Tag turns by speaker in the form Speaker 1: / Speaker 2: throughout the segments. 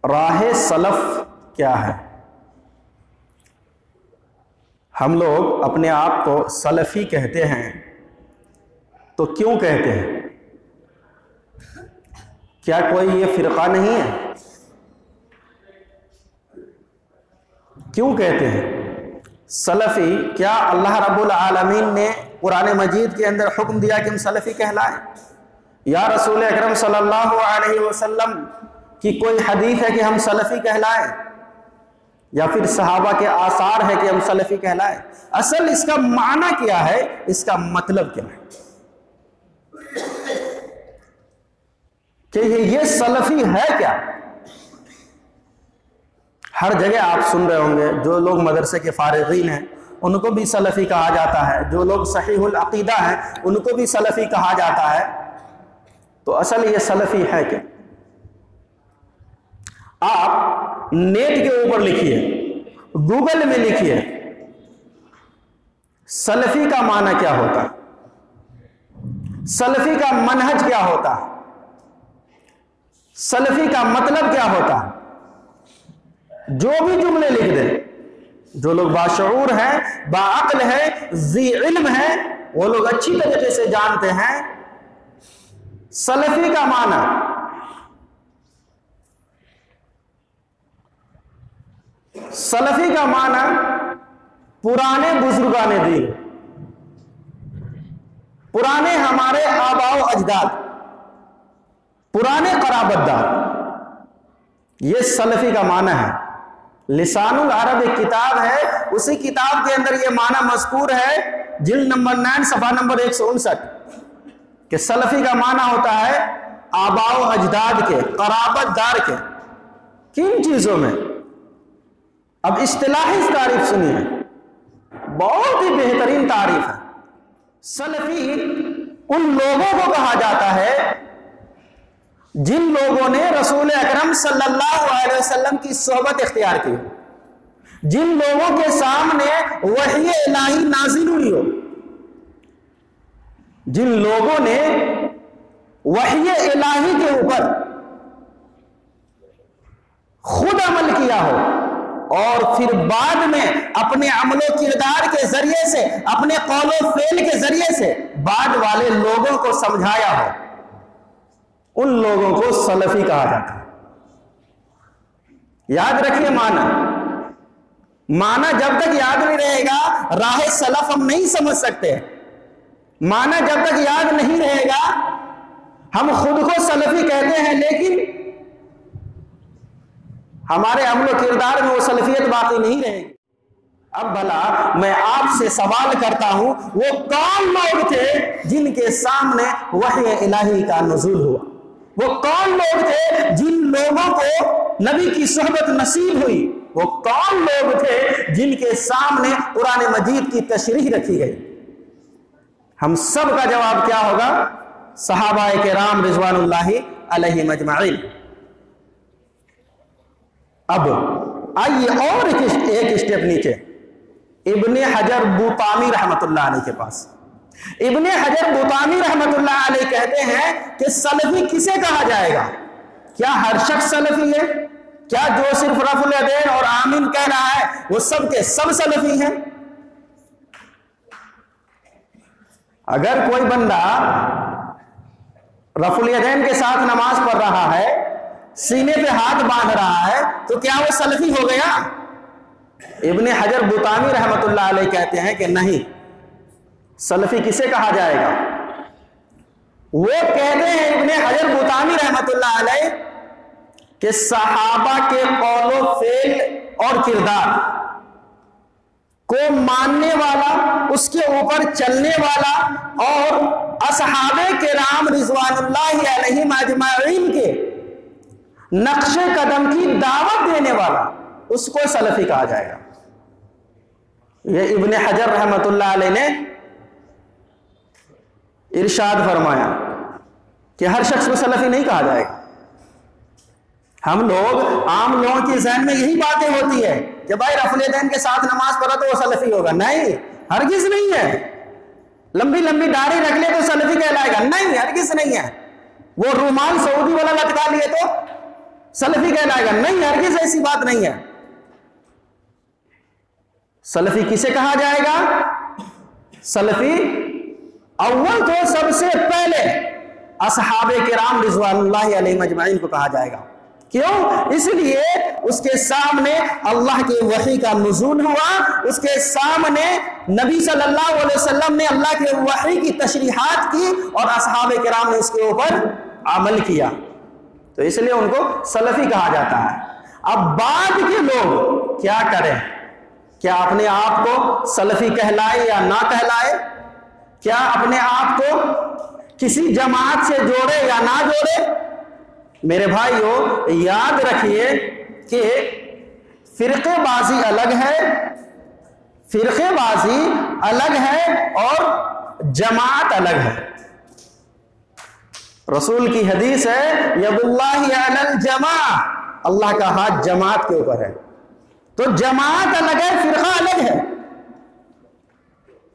Speaker 1: راہ سلف کیا ہے؟ ہم لوگ اپنے آپ کو سلفی کہتے ہیں تو کیوں کہتے ہیں؟ کیا کوئی یہ فرقہ نہیں ہے؟ کیوں کہتے ہیں سلفی؟ کیا اللہ رب العالمین نے قرآن مجید کے اندر حکم دیا کہ ہم سلفی کہلائیں؟ یا رسول اکرم صلی اللہ علیہ وسلم کی کوئی حدیث ہے کہ ہم سلفی کہلائیں؟ یا پھر صحابہ کے آثار ہے کہ ہم سلفی کہلائیں؟ اصل اس کا معنی کیا ہے، اس کا مطلب کیا ہے کہ یہ سلفی ہے کیا؟ ہر جگہ آپ سن رہے ہوں گے، جو لوگ مدرسے کے فارغین ہیں ان کو بھی سلفی کہا جاتا ہے، جو لوگ صحیح العقیدہ ہیں ان کو بھی سلفی کہا جاتا ہے۔ تو اصل یہ سلفی ہے کیا؟ آپ نیٹ کے اوپر لکھیے، گوگل میں لکھیے سلفی کا معنی کیا ہوتا ہے، سلفی کا منہج کیا ہوتا ہے، سلفی کا مطلب کیا ہوتا ہے۔ جو بھی جملے لکھ دیں، جو لوگ باشعور ہیں، باعقل ہیں، ذی علم ہیں، وہ لوگ اچھی طریقے سے جانتے ہیں سلفی کا معنی۔ سلفی کا معنی پرانے بزرگان دین، پرانے ہمارے آباء و اجداد، پرانے قرابت دار، یہ سلفی کا معنی ہے۔ لسان العرب ایک کتاب ہے، اسی کتاب کے اندر یہ معنی مذکور ہے، جلد نمبر 9 صفحہ نمبر 159، کہ سلفی کا معنی ہوتا ہے آباء و اجداد کے، قرابت دار کے۔ کن چیزوں میں؟ اب اصطلاحی تعریف سنیے، بہت ہی بہترین تعریف ہے۔ سلفی ان لوگوں کو کہا جاتا ہے جن لوگوں نے رسول اکرم صلی اللہ علیہ وسلم کی صحبت اختیار کی، جن لوگوں کے سامنے وحی الہی نازل ہوئی ہو، جن لوگوں نے وحی الہی کے اوپر خود عمل کیا ہو اور پھر بعد میں اپنے عمل و کردار کے ذریعے سے، اپنے قول و فعل کے ذریعے سے بعد والے لوگوں کو سمجھایا ہو، ان لوگوں کو سلفی کہا جاتا ہے۔ یاد رکھیے معنی جب تک یاد نہیں رہے گا راہ سلف ہم نہیں سمجھ سکتے۔ معنی جب تک یاد نہیں رہے گا ہم خود کو سلفی کہتے ہیں، لیکن ہمارے عمل و کردار میں وہ سلفیت باقی نہیں رہے گی۔ اب بھلا میں آپ سے سوال کرتا ہوں، وہ کون لوگ تھے جن کے سامنے وحی الہی کا نزول ہوا؟ وہ کون لوگ تھے جن لوگوں کو نبی کی صحبت نصیب ہوئی؟ وہ کون لوگ تھے جن کے سامنے قرآن مجید کی تشریح رکھی گئی؟ ہم سب کا جواب کیا ہوگا؟ صحابہ کرام رضوان اللہ علیہم اجمعین۔ اب آئیے اور ایک اسٹیپ نیچے، ابن حجر بوطامی رحمت اللہ علیہ کے پاس۔ ابن حجر بوطامی رحمت اللہ علیہ کہتے ہیں کہ سلفی کسے کہا جائے گا؟ کیا ہر شخص سلفی ہے؟ کیا جو صرف رفع الیدین اور آمین کہہ رہا ہے وہ سب کے سب سلفی ہیں؟ اگر کوئی بندہ رفع الیدین کے ساتھ نماز پڑھ رہا ہے، سینے پہ ہاتھ باندھ رہا ہے، تو کیا وہ سلفی ہو گیا؟ ابن حجر بوطامی رحمت اللہ علیہ کہتے ہیں کہ نہیں، سلفی کسے کہا جائے گا؟ وہ کہتے ہیں ابن حجر بوطامی رحمت اللہ علیہ کہ صحابہ کے قول و فعل اور کردار کو ماننے والا، اس کے اوپر چلنے والا اور اصحاب کرام رضوان اللہ علیہم اجمعین کے نقش قدم کی دعوت دینے والا، اس کو سلفی کہا جائے گا۔ یہ ابن حجر رحمت اللہ علیہ نے ارشاد فرمایا کہ ہر شخص کو سلفی نہیں کہا جائے گا۔ ہم لوگ عام لوگوں کی ذہن میں یہی باتیں ہوتی ہے کہ بھائی رفع الیدین کے ساتھ نماز پڑھا تو وہ سلفی ہوگا، نہیں، ہرگز نہیں ہے۔ لمبی لمبی داڑھی رکھ لے تو سلفی کہلائے گا، نہیں، ہرگز نہیں ہے۔ وہ رومال سعودی والا لٹکا لیے تو سلفی کہلائے گا؟ نہیں، ہرگز ایسی بات نہیں ہے۔ سلفی کسے کہا جائے گا؟ سلفی اول تو سب سے پہلے اصحاب کرام رضوان اللہ علیہم اجمعین کو کہا جائے گا۔ کیوں؟ اس لیے اس کے سامنے اللہ کی وحی کا نزول ہوا، اس کے سامنے نبی صلی اللہ علیہ وسلم نے اللہ کے وحی کی تشریحات کی اور اصحاب کرام نے اس کے اوپر عمل کیا، تو اس لیے ان کو سلفی کہا جاتا ہے۔ اب بعد کے لوگ کیا کریں؟ کیا اپنے آپ کو سلفی کہلائے یا نہ کہلائے؟ کیا اپنے آپ کو کسی جماعت سے جوڑے یا نہ جوڑے؟ میرے بھائیو، یاد رکھیے کہ فرقے بازی الگ ہے، فرقے بازی الگ ہے اور جماعت الگ ہے۔ رسول کی حدیث ہے ید اللہ علی الجماع، اللہ کا ہاتھ جماعت کے اوپر ہے۔ تو جماعت الگ ہے، فرقہ الگ ہے۔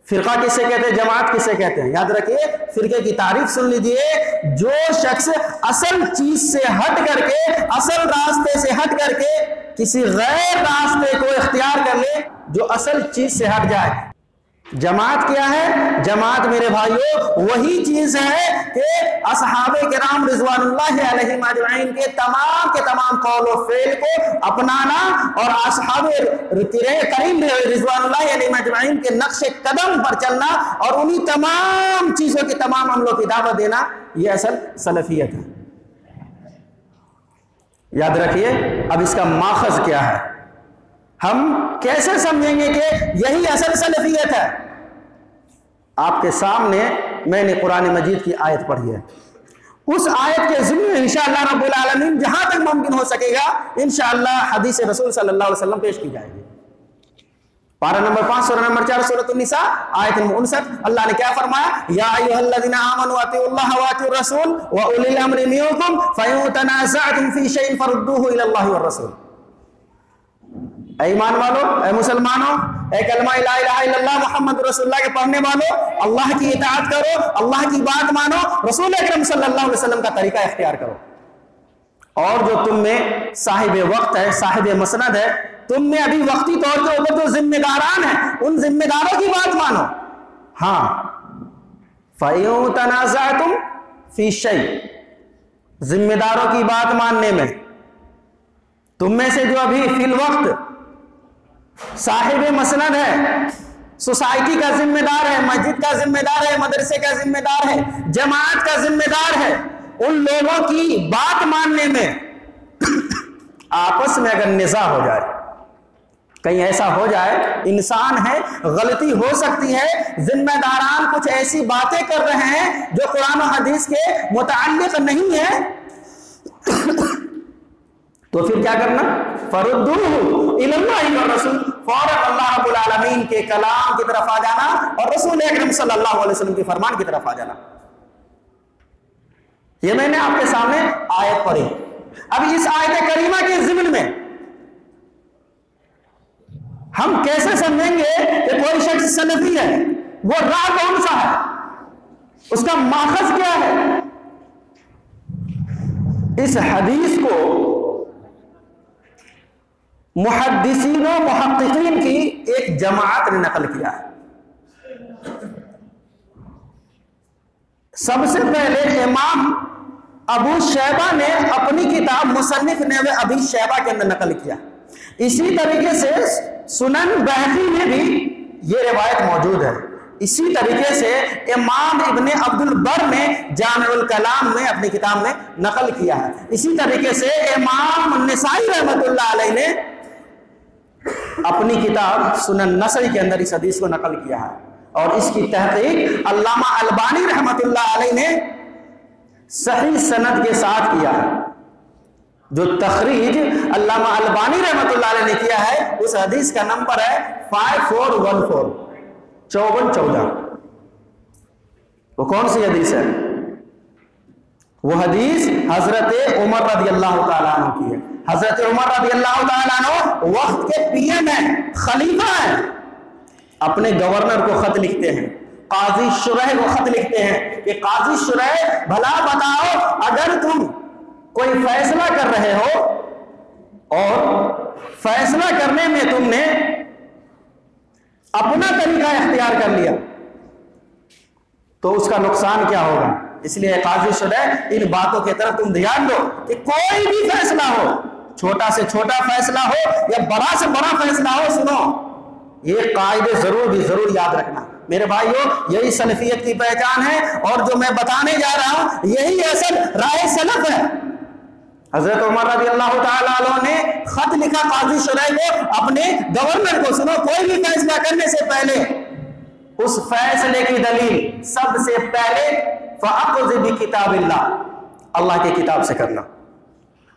Speaker 1: فرقہ کسے کہتے ہیں؟ جماعت کسے کہتے ہیں؟ یاد رکھیے، فرقے کی تعریف سن لیجئے، جو شخص اصل چیز سے ہٹ کر کے، اصل راستے سے ہٹ کر کے کسی غیر راستے کو اختیار کر لے، جو اصل چیز سے ہٹ جائے۔ جماعت کیا ہے؟ جماعت میرے بھائیوں وہی چیز ہے کہ اصحاب کرام رضوان اللہ علیہم اجمعین کے تمام قول و فعل کو اپنانا اور اصحاب کریم رضوان اللہ علیہم اجمعین کے نقش قدم پر چلنا اور انہی تمام چیزوں کے تمام عملوں کی دعوت دینا، یہ اصل سلفیت ہے۔ یاد رکھیے، اب اس کا ماخذ کیا ہے؟ ہم کیسے سمجھیں گے کہ یہی اصل سلفیت ہے؟ آپ کے سامنے میں نے قرآن مجید کی آیت پڑھی ہے، اس آیت کے ضمن میں انشاءاللہ رب العالمین جہاں تک ممکن ہو سکے گا انشاءاللہ حدیث رسول صلی اللہ علیہ وسلم پیش کی جائے گی۔ پارہ نمبر 5 سورہ نمبر 4 سورۃ النساء آیت نمبر 59، اللہ نے کیا فرمایا؟ یا ایھا الذین آمنوا اطیعوا اللہ واطیعوا الرسول واولی الامر منکم فإن تنازعتم فی شیء فردوہ الی اللہ والرسول۔ اے ایمان والو، اے مسلمانوں، اے کلمہ لا الہ الا اللہ محمد رسول اللہ کے پڑھنے والوں، اللہ کی اطاعت کرو، اللہ کی بات مانو، رسول اکرم صلی اللہ علیہ وسلم کا طریقہ اختیار کرو، اور جو تم میں صاحب وقت ہے، صاحب مسند ہے، تم میں ابھی وقتی طور کے اوپر جو ذمہ داران ہیں، ان ذمہ داروں کی بات مانو۔ ہاں، فَإِن تَنَازَعْتُمْ فِي شَيْءٍ، ذمہ داروں کی بات ماننے میں تم میں سے جو ابھی فی الوقت صاحب مسند ہے، سوسائٹی کا ذمہ دار ہے، مسجد کا ذمہ دار ہے، مدرسے کا ذمہ دار ہے، جماعت کا ذمہ دار ہے، ان لوگوں کی بات ماننے میں آپس میں اگر نزاع ہو جائے، کہیں ایسا ہو جائے، انسان ہے، غلطی ہو سکتی ہے، ذمہ داران کچھ ایسی باتیں کر رہے ہیں جو قرآن و حدیث کے متعلق نہیں ہے، تو پھر کیا کرنا؟ فردوہ الی اللہ والرسول، فوراً اللہ رب العالمین کے کلام کی طرف آ جانا اور رسول اکرم صلی اللہ علیہ وسلم کے فرمان کی طرف آ جانا۔ یہ میں نے آپ کے سامنے آیت پڑھی۔ اب اس آیت کریمہ کے ضمن میں ہم کیسے سمجھیں گے کہ کوئی شخص سلفی ہے؟ وہ راہ کون سا ہے؟ اس کا ماخذ کیا ہے؟ اس حدیث کو محدثین و محققین کی ایک جماعت نے نقل کیا ہے۔ سب سے پہلے امام ابو شیبہ نے اپنی کتاب مصنف نوح ابی شیبہ کے اندر نقل کیا، اسی طریقے سے سنن بہقی میں بھی یہ روایت موجود ہے، اسی طریقے سے امام ابن عبد البر نے جامع الکلام میں اپنی کتاب میں نقل کیا ہے، اسی طریقے سے امام نسائی رحمۃ اللہ علیہ نے اپنی کتاب سنن نسائی کے اندر اس حدیث کو نقل کیا ہے، اور اس کی تحقیق علامہ البانی رحمۃ اللہ علیہ نے صحیح سند کے ساتھ کیا ہے۔ جو تخریج علامہ البانی رحمۃ اللہ علیہ نے کیا ہے اس حدیث کا نمبر ہے 5414، 5414۔ وہ کون سی حدیث ہے؟ وہ حدیث حضرت عمر رضی اللہ تعالیٰ عنہ کی ہے۔ حضرت عمر رضی اللہ تعالیٰ عنہ وقت کے پی ایم ہیں، خلیفہ ہیں، اپنے گورنر کو خط لکھتے ہیں، قاضی شرح کو خط لکھتے ہیں کہ قاضی شرح بھلا بتاؤ، اگر تم کوئی فیصلہ کر رہے ہو اور فیصلہ کرنے میں تم نے اپنا طریقہ اختیار کر لیا تو اس کا نقصان کیا ہوگا. اس لیے قاضی شدہ ان باتوں کی طرف تم دھیان دو کہ کوئی بھی فیصلہ ہو, چھوٹا سے چھوٹا فیصلہ ہو یا بڑا سے بڑا فیصلہ ہو, سنو یہ قاعدے ضرور یاد رکھنا میرے بھائیو. یہی سلفیت کی پہچان ہے اور جو میں بتانے جا رہا ہوں یہی اصل رائے سلف ہے. حضرت عمر رضی اللہ تعالیٰ عنہ نے خط لکھا قاضی شرح کو, اپنے گورنر کو. سنو, کوئی بھی فیصلہ کرنے سے پہلے اس فیصلے کی دلیل سب سے پہلے فَأَخْذِ بِكِتَابِ اللَّهِ, اللہ کی کتاب سے کرنا.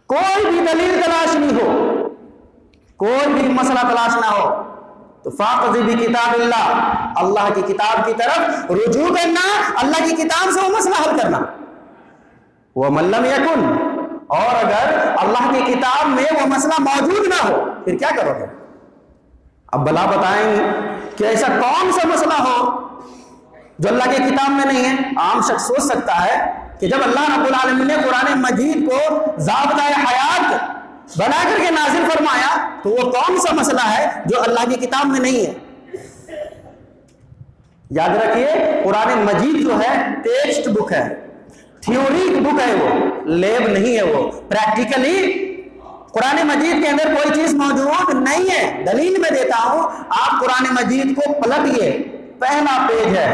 Speaker 1: کوئی بھی دلیل تلاش نہیں ہو, کوئی بھی مسئلہ تلاش نہ ہو تو فَأَخْذِ بِكِتَابِ اللَّهِ, اللہ کی کتاب کی طرف رجوع کرنا, اللہ کی کتاب سے وہ مسئلہ حل کرنا. وَمَن لَّمْ يَكُنْ, اور اگر اللہ کی کتاب میں وہ مسئلہ موجود نہ ہو پھر کیا کرو گے؟ اب بلا بتائیں کہ ایسا کون سا مسئلہ ہو جو اللہ کی کتاب میں نہیں ہے. عام شخص سوچ سکتا ہے کہ جب اللہ رب العالمین نے قرآن مجید کو ضابطۂ حیات بنا کر کے نازل فرمایا تو وہ کون سا مسئلہ ہے جو اللہ کی کتاب میں نہیں ہے. یاد رکھیے قرآن مجید جو ہے ٹیکسٹ بک ہے, تھیوری بک ہے, وہ لیب نہیں ہے. وہ پریکٹیکلی قرآن مجید کے اندر کوئی چیز موجود نہیں ہے. دلیل میں دیتا ہوں, آپ قرآن مجید کو پلٹیے, پہلا پیج ہے,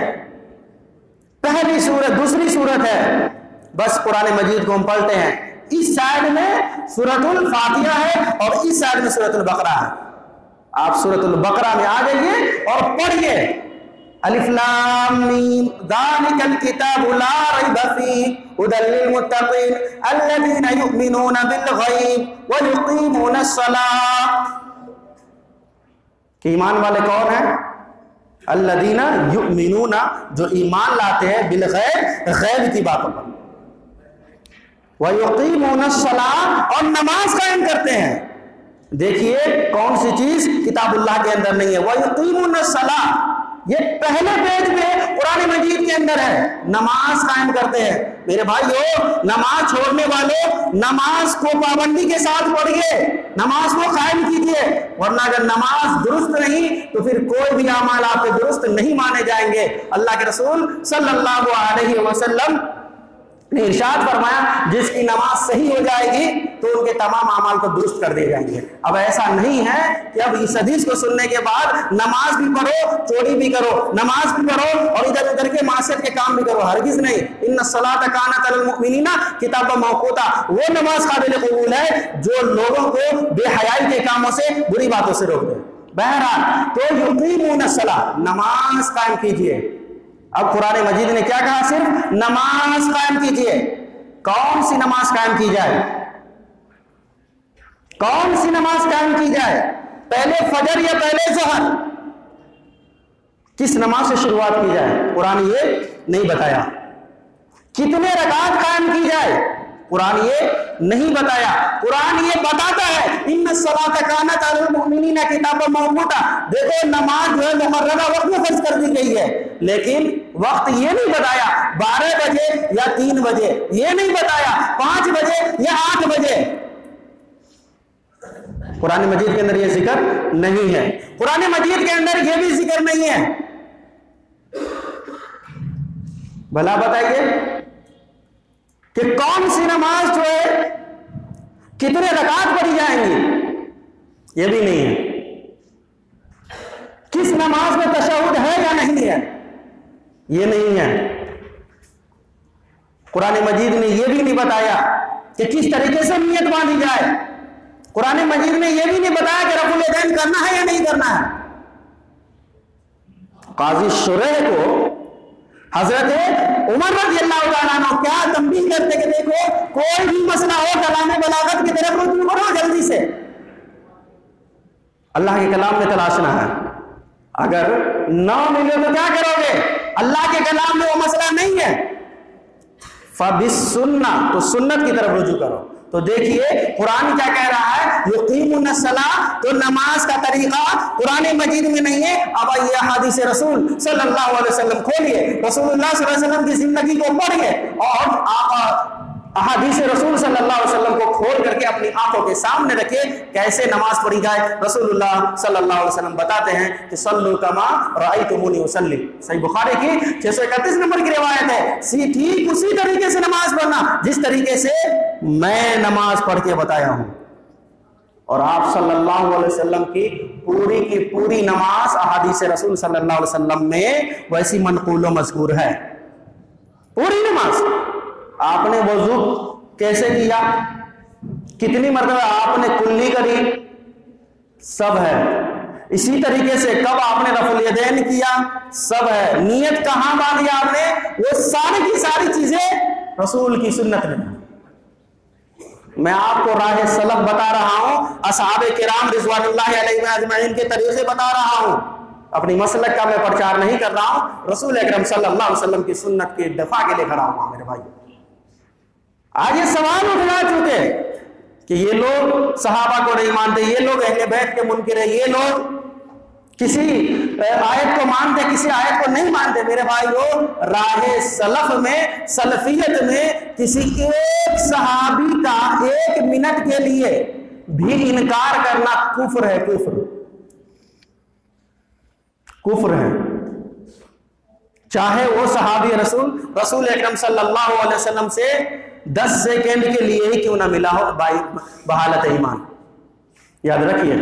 Speaker 1: پہلی سورت, دوسری سورت ہے, بس قرآن مجید کو ہم پڑھتے ہیں. اس سائڈ میں سورۃ الفاتحہ ہے اور اس سائڈ میں سورۃ البقرہ ہے. آپ سورۃ البقرہ میں آ جائیے اور پڑھیے الف لام میم ذالک الکتاب لا ریب فیہ ھدی للمتقین الذین یؤمنون بالغیب ویقیمون الصلاۃ. کہ ایمان والے کون ہیں؟ الذین یؤمنون, جو ایمان لاتے ہیں بالغیب, غیب کی باتوں پر, ویقیمون الصلاۃ, اور نماز قائم کرتے ہیں. دیکھیے کون سی چیز کتاب اللہ کے اندر نہیں ہے. ویقیمون الصلاۃ, یہ پہلے پیج میں قرآن مجید کے اندر ہے, نماز قائم کرتے ہیں. میرے بھائیو, نماز چھوڑنے والوں نماز کو پابندی کے ساتھ پڑھیے, نماز کو قائم کیجیے, ورنہ اگر نماز درست نہیں تو پھر کوئی بھی اعمال آپ کے درست نہیں مانے جائیں گے. اللہ کے رسول صلی اللہ علیہ وسلم نے ارشاد فرمایا جس کی نماز صحیح ہو جائے گی تو ان کے تمام اعمال کو درست کر دیے جائیں گے. اب ایسا نہیں ہے کہ اب اس حدیث کو سننے کے بعد نماز بھی پڑھو, چوری بھی کرو, نماز بھی پڑھو اور ادھر ادھر کے معصیت کے کام بھی کرو. ہرگز نہیں. ان الصلاۃ کانت علی المؤمنین کتابا موقوتا, وہ نماز قابل قبول ہے جو لوگوں کو بے حیائی کے کاموں سے, بری باتوں سے روک دے. بہرحال تو یقیمون الصلاۃ, نماز قائم کیجیے. اب قرآن مجید نے کیا کہا؟ صرف نماز قائم کیجیے. کون سی نماز قائم کی جائے؟ کون سی نماز قائم کی جائے؟ پہلے فجر یا پہلے ظہر؟ کس نماز سے شروعات کی جائے؟ قرآن یہ نہیں بتایا. کتنے رکعت قائم کی جائے؟ قرآن یہ نہیں بتایا. قرآن یہ بتاتا ہے ان الصلاۃ کانت علی المؤمنین کتابا موقوتا. دیکھو نماز جو ہے مقررہ وقت میں فرض کر دی گئی ہے, لیکن وقت یہ نہیں بتایا 12 بجے یا 3 بجے, یہ نہیں بتایا 5 بجے یا 8 بجے. قرآن مجید کے اندر یہ ذکر نہیں ہے. قرآن مجید کے اندر یہ بھی ذکر نہیں ہے. بھلا بتائیے کہ کون سی نماز جو ہے کتنے رکعت پڑھی جائیں گی؟ یہ بھی نہیں ہے. کس نماز میں تشہد ہے یا نہیں ہے؟ یہ نہیں ہے. قرآن مجید نے یہ بھی نہیں بتایا کہ کس طریقے سے نیت باندھی جائے. قرآن مجید نے یہ بھی نہیں بتایا کہ رفع الیدین کرنا ہے یا نہیں کرنا ہے. قاضی شریح کو حضرت عمر رضی اللہ تعالیٰ عنہ کیا تنبیہ کرتے کہ دیکھو کوئی بھی مسئلہ ہو کلام بلاغت کی طرف رجوع کرو جلدی سے, اللہ کے کلام میں تلاشنا ہے. اگر نہ ملے تو کیا کرو گے؟ اللہ کے کلام میں وہ مسئلہ نہیں ہے فَبِالسُّنَّةِ, تو سنت کی طرف رجوع کرو. تو دیکھیے قرآن کیا کہہ رہا ہے, یقیمون الصلاۃ, تو نماز کا طریقہ قرآن مجید میں نہیں ہے. اب یہ احادیث رسول صلی اللہ علیہ وسلم کھولیے, رسول اللہ صلی اللہ علیہ وسلم کی زندگی کو پڑھیے اور احادیث رسول صلی اللہ علیہ وسلم کو کھول کر کے اپنی آنکھوں کے سامنے رکھے کیسے نماز پڑھی جائے. رسول اللہ صلی اللہ علیہ وسلم بتاتے ہیں کہ صلو کما رأیتمونی اصلی. صحیح بخاری کی 631 نمبر کی روایت ہے. ٹھیک اسی طریقے سے نماز پڑھنا جس طریقے سے میں نماز پڑھ کے بتایا ہوں. اور آپ صلی اللہ علیہ وسلم کی پوری نماز احادیث رسول صلی اللہ علیہ وسلم میں ویسی منقول و مذکور ہے. پوری نماز آپ نے وضو کیسے کیا, کتنی مرتبہ آپ نے کلی کری, سب ہے. اسی طریقے سے کب آپ نے رفع الیدین کیا, سب ہے. نیت کہاں باندھی آپ نے, وہ ساری کی ساری چیزیں رسول کی سنت میں. میں آپ کو راہ سلف بتا رہا ہوں, اصحاب کرام رضوان اللہ علیہ اجمعین کے طریقے بتا رہا ہوں. اپنی مسلک کا میں پرچار نہیں کر رہا ہوں. رسول اکرم صلی اللہ علیہ وسلم کی سنت کے دفاع کے لیے کھڑا ہوں. میرے بھائی, آج یہ سوال اٹھا چکے کہ یہ لوگ صحابہ کو نہیں مانتے, یہ لوگ اہل بیت کے منکر ہیں, یہ لوگ کسی آیت کو مانتے کسی آیت کو نہیں مانتے. میرے بھائیو, راہ سلف میں سلفیت میں کسی ایک صحابی کا 1 منٹ کے لیے بھی انکار کرنا کفر ہے. کفر ہے. چاہے وہ صحابی رسول اکرم صلی اللہ علیہ وسلم سے 10 سیکنڈ کے لیے ہی کیوں نہ ملا ہو بحالت ایمان. یاد رکھیے,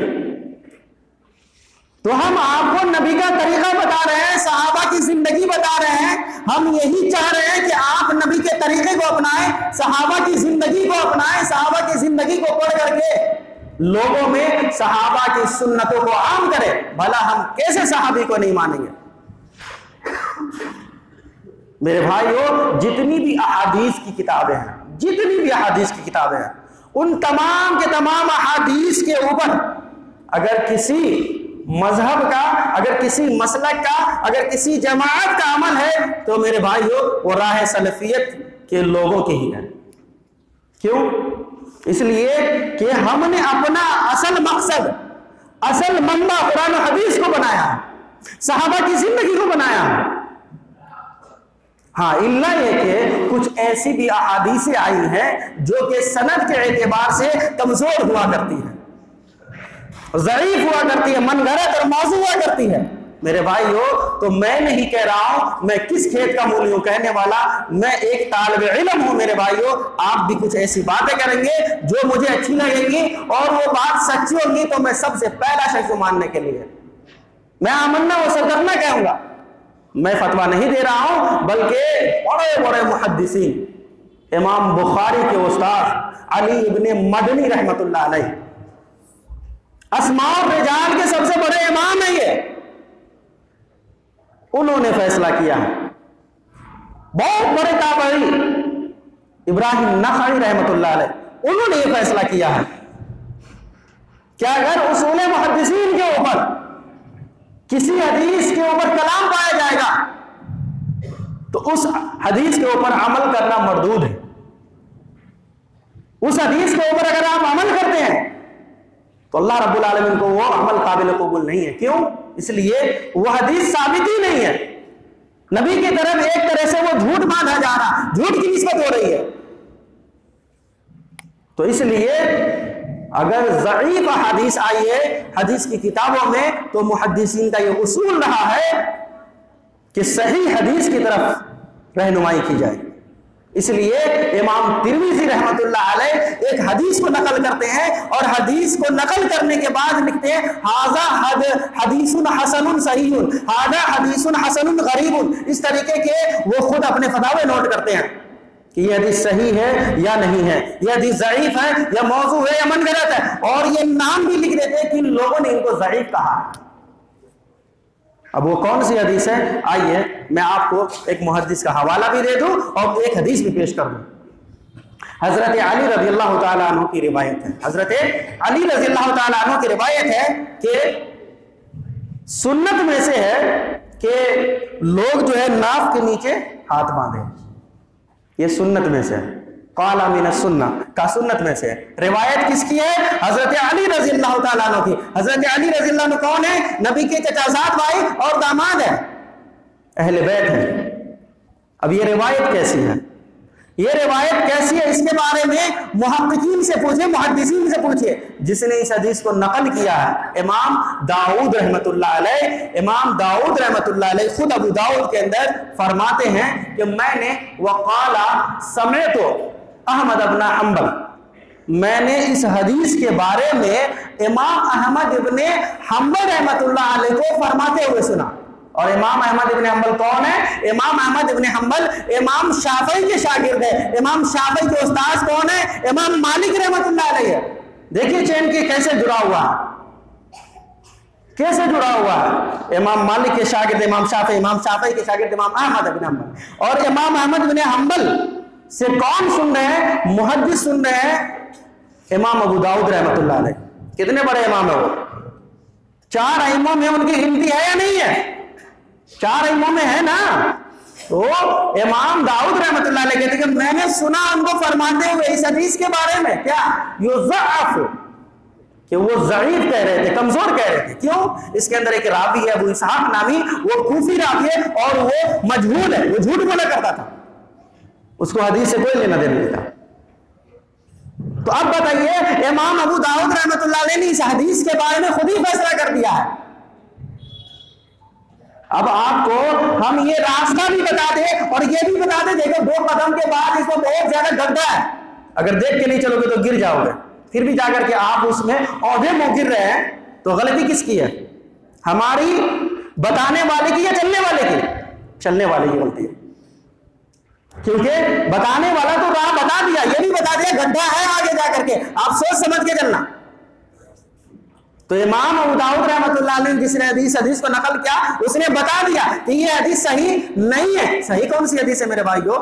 Speaker 1: تو ہم آپ کو نبی کا طریقہ بتا رہے ہیں, صحابہ کی زندگی بتا رہے ہیں. ہم یہی چاہ رہے ہیں کہ آپ نبی کے طریقے کو اپنائیں, صحابہ کی زندگی کو اپنائیں, صحابہ کی زندگی کو پڑھ کر کے لوگوں میں صحابہ کی سنتوں کو عام کریں. بھلا ہم کیسے صحابی کو نہیں مانیں گے؟ میرے بھائیو, جتنی بھی احادیث کی کتابیں ہیں, ان تمام کے تمام احادیث کے اوپر اگر کسی مذہب کا, اگر کسی مسلک کا, اگر کسی جماعت کا عمل ہے تو میرے بھائیو وہ راہ سلفیت کے لوگوں کی ہی ہے. کیوں؟ اس لیے کہ ہم نے اپنا اصل مقصد, اصل منبع قرآن و حدیث کو بنایا, صحابہ کی زندگی کو بنایا. ہاں, اللہ یہ کہ کچھ ایسی بھی احادیثیں آئی ہیں جو کہ سند کے اعتبار سے کمزور ہوا کرتی ہے, ضعیف ہوا کرتی ہے, من گھڑت اور موضوع ہوا کرتی ہے. میرے بھائیو, تو میں نہیں کہہ رہا ہوں, میں کس کھیت کا مولی ہوں کہنے والا, میں ایک طالب علم ہوں. میرے بھائیو, آپ بھی کچھ ایسی باتیں کریں گے جو مجھے اچھی لگیں گی اور وہ بات سچی ہوگی تو میں سب سے پہلا شخص ماننے کے لیے میں آمنا و صدقنا کہوں گا. میں فتویٰ نہیں دے رہا ہوں, بلکہ بڑے بڑے محدثین, امام بخاری کے استاد علی ابن مدنی رحمت اللہ علیہ, اسماء الرجال کے سب سے بڑے امام ہیں یہ, انہوں نے فیصلہ کیا. بہت بڑے تابعی ابراہیم نخعی رحمت اللہ علیہ, انہوں نے یہ فیصلہ کیا ہے کہ اگر اصول محدثین کے اوپر کسی حدیث کے اوپر کلام پایا جائے گا تو اس حدیث کے اوپر عمل کرنا مردود ہے. اس حدیث کے اوپر اگر آپ عمل کرتے ہیں تو اللہ رب العالمین کو وہ عمل قابل قبول نہیں ہے. کیوں؟ اس لیے وہ حدیث ثابت ہی نہیں ہے. نبی کی طرف ایک طرح سے وہ جھوٹ باندھا جا رہا, جھوٹ کی نسبت ہو رہی ہے. تو اس لیے اگر ضعیف حدیث آئی ہے حدیث کی کتابوں میں تو محدثین کا یہ اصول رہا ہے کہ صحیح حدیث کی طرف رہنمائی کی جائے. اس لیے امام ترمذی رحمت اللہ علیہ ایک حدیث کو نقل کرتے ہیں اور حدیث کو نقل کرنے کے بعد لکھتے ہیں ھذا حدیث حسن صحیح, ھذا حدیث حسن غریب. اس طریقے کے وہ خود اپنے فتاوے نوٹ کرتے ہیں کہ یہ حدیث صحیح ہے یا نہیں ہے, یہ حدیث ضعیف ہے یا موضوع ہے یا منکرات ہے, اور یہ نام بھی لکھ دیتے ہیں کہ لوگوں نے ان کو ضعیف کہا. اب وہ کون سی حدیث ہے, آئیے میں آپ کو ایک محدث کا حوالہ بھی دے دوں اور ایک حدیث بھی پیش کر دوں. حضرت علی رضی اللہ تعالیٰ عنہ کی روایت ہے, حضرت علی رضی اللہ تعالیٰ عنہ کی روایت ہے کہ سنت میں سے ہے کہ لوگ جو ہے ناف کے نیچے ہاتھ باندھے, یہ سنت میں سے ہے. قال من السنہ, کا سنت میں سے. روایت کس کی ہے؟ حضرت علی رضی اللہ تعالیٰ عنہ کی. حضرت علی رضی اللہ عنہ کون ہے؟ نبی کے چچازاد بھائی اور داماد ہے, اہل بیت ہے. اب یہ روایت کیسی ہے؟ یہ روایت کیسی ہے اس کے بارے میں محققین سے پوچھے، محدثین سے پوچھے. جس نے اس حدیث کو نقل کیا ہے امام داؤد رحمت اللہ علیہ. امام داؤد رحمت اللہ علیہ خود ابو داؤد کے اندر فرماتے ہیں کہ میں نے وقال سمعت احمد ابن حنبل، میں نے اس حدیث کے بارے میں امام احمد ابن حنبل رحمت اللہ علیہ کو فرماتے ہوئے سنا. اور امام احمد ابن حنبل کون ہے؟ امام احمد ابن حنبل امام شافعی کے شاگرد ہے. امام شافعی کے استاد کون ہے؟ امام مالک رحمت اللہ علیہ ہے. دیکھیے چین کی کیسے جڑا ہوا ہے، کیسے جڑا ہوا ہے. امام مالک کے شاگرد امام شافعی، امام شافعی کے شاگرد امام احمد ابن حنبل. اور امام احمد ابن حنبل سے کون سن رہے ہیں؟ محدث سن رہے ہیں امام ابو داؤد رحمت اللہ علیہ. کتنے بڑے امام ہیں وہ؟ 4 ائموں میں ان کی گنتی ہے یا نہیں ہے؟ 4 ائموں میں ہے نا. تو امام داؤد رحمت اللہ علیہ کہتے ہیں کہ میں نے سنا ان کو فرماتے ہوئے اس حدیث کے بارے میں کیا یضعف، کہ وہ ضعیف کہہ رہے تھے، کمزور کہہ رہے تھے. کیوں؟ اس کے اندر ایک راوی ہے ابو اسحاق نامی، وہ کوفی راوی ہے اور وہ مجہول ہے، وہ جھوٹ بولا کرتا تھا، اس کو حدیث سے کوئی لینا دینا نہیں تھا. تو اب بتائیے امام ابو داؤد رحمت اللہ علیہ نے اس حدیث کے بارے میں خود ہی فیصلہ کر دیا ہے. اب آپ کو ہم یہ راستہ بھی بتا دیں اور یہ بھی بتا دیں، دیکھو 2 قدم کے بعد اس میں بہت زیادہ گڈھا ہے، اگر دیکھ کے نہیں چلو گے تو گر جاؤ گے. پھر بھی جا کر کے آپ اس میں عہدے میں گر رہے ہیں، تو غلطی کس کی ہے؟ ہماری بتانے والے کی یا چلنے والے کی؟ چلنے والے کی غلطی ہے. کیونکہ بتانے والا تو راہ بتا دیا، یہ بھی بتا دیا گڈھا ہے آگے جا کر کے، آپ سوچ سمجھ کے چلنا. تو امام ابو داؤد رحمت اللہ علیہ جس نے حدیث کو نقل کیا، اس نے بتا دیا کہ یہ حدیث صحیح نہیں ہے. صحیح کون سی حدیث ہے میرے بھائیو؟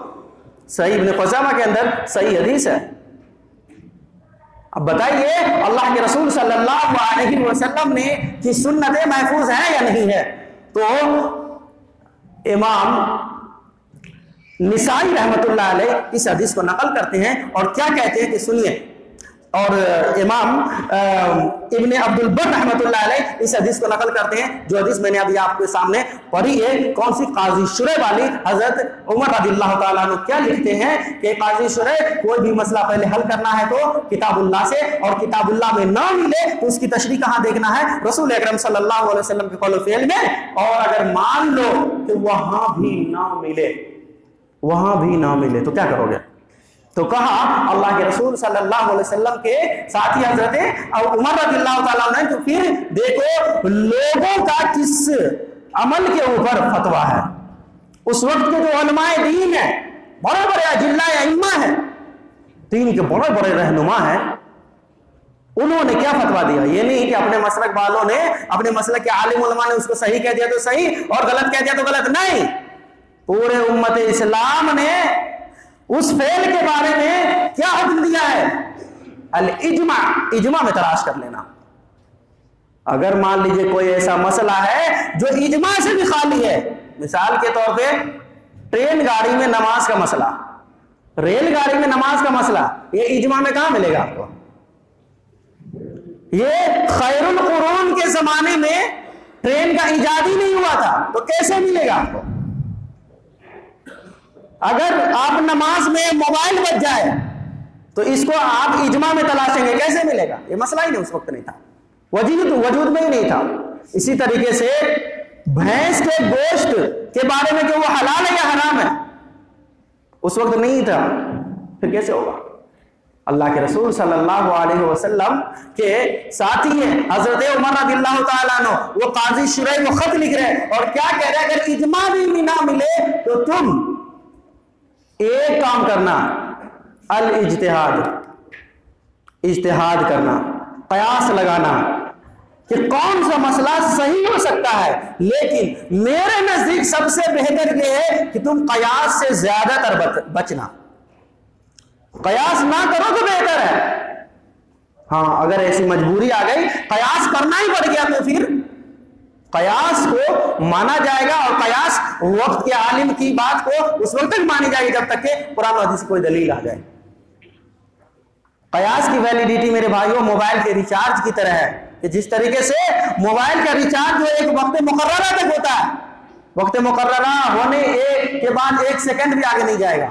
Speaker 1: صحیح ابن خزیمہ کے اندر صحیح حدیث ہے. اب بتائیے اللہ کے رسول صلی اللہ علیہ وسلم نے کی سنتیں محفوظ ہیں یا نہیں ہے؟ تو امام نسائی رحمت اللہ علیہ اس حدیث کو نقل کرتے ہیں اور کیا کہتے ہیں کہ سنیے. اور امام ابن عبد البر رحمت اللہ علیہ اس حدیث کو نقل کرتے ہیں، جو حدیث میں نے ابھی آپ کے سامنے پڑھی ہے. کون سی؟ قاضی شریح والی. حضرت عمر رضی اللہ تعالیٰ عنہ کیا لکھتے ہیں کہ قاضی شریح کوئی بھی مسئلہ پہلے حل کرنا ہے تو کتاب اللہ سے، اور کتاب اللہ میں نہ ملے تو اس کی تشریح کہاں دیکھنا ہے؟ رسول اکرم صلی اللہ علیہ وسلم کے قول و فعل میں. اور اگر مان لو کہ وہاں بھی نہ ملے، وہاں بھی نہ ملے تو کیا کرو گے؟ تو کہا اللہ کے رسول صلی اللہ علیہ وسلم کے ساتھی حضرت عمر رضی اللہ تعالیٰ عنہ، تو پھر دیکھو لوگوں کا کس عمل کے اوپر فتویٰ ہے. اس وقت کے جو علماء دین ہیں، بڑے بڑے اجلاء ائمہ ہیں، دین کے بڑے بڑے رہنما ہیں، انہوں نے کیا فتویٰ دیا؟ یہ نہیں کہ اپنے مسلک والوں نے، اپنے مسلک کے عالم علماء نے اس کو صحیح کہہ دیا تو صحیح اور غلط کہہ دیا تو غلط. نہیں، پورے امت اسلام نے اس فعل کے بارے میں کیا حکم دیا ہے؟ الاجماع. اجماع میں تلاش کر لینا. اگر مان لیجئے کوئی ایسا مسئلہ ہے جو اجماع سے بھی خالی ہے، مثال کے طور پہ ٹرین گاڑی میں نماز کا مسئلہ، ریل گاڑی میں نماز کا مسئلہ، یہ اجماع میں کہاں ملے گا آپ کو؟ یہ خیر القرون کے زمانے میں ٹرین کا ایجاد ہی نہیں ہوا تھا، تو کیسے ملے گا آپ کو؟ اگر آپ نماز میں موبائل بچ جائے تو اس کو آپ اجماع میں تلاشیں گے، کیسے ملے گا؟ یہ مسئلہ ہی نہیں، اس وقت نہیں تھا، وجود میں ہی نہیں تھا. اسی طریقے سے بھینس کے گوشت کے بارے میں کہ وہ حلال ہے یا حرام ہے، اس وقت نہیں تھا، پھر کیسے ہوگا؟ اللہ کے رسول صلی اللہ علیہ وسلم کے ساتھی ہیں حضرت عمر رضی اللہ تعالیٰ عنہ، وہ قاضی شریح وہ خط لکھ رہے ہیں اور کیا کہہ رہے ہیں؟ اگر اجماع بھی نہ ملے تو تم ایک کام کرنا، الاجتہاد، اجتہاد کرنا، قیاس لگانا کہ کون سا مسئلہ صحیح ہو سکتا ہے، لیکن میرے نزدیک سب سے بہتر یہ ہے کہ تم قیاس سے زیادہ تر بچنا، قیاس نہ کرو تو بہتر ہے. ہاں اگر ایسی مجبوری آ گئی، قیاس کرنا ہی پڑ گیا، تو پھر قیاس کو مانا جائے گا، اور قیاس وقت کے عالم کی بات کو اس وقت تک مانی جائے گی جب تک کہ قرآن و حدیث سے کوئی دلیل آ جائے. قیاس کی ویلیڈیٹی میرے بھائیوں موبائل کے ریچارج کی طرح ہے کہ جس طریقے سے موبائل کا ریچارج جو ایک وقت مقررہ تک ہوتا ہے، وقت مقررہ ہونے کے بعد 1 سیکنڈ بھی آگے نہیں جائے گا،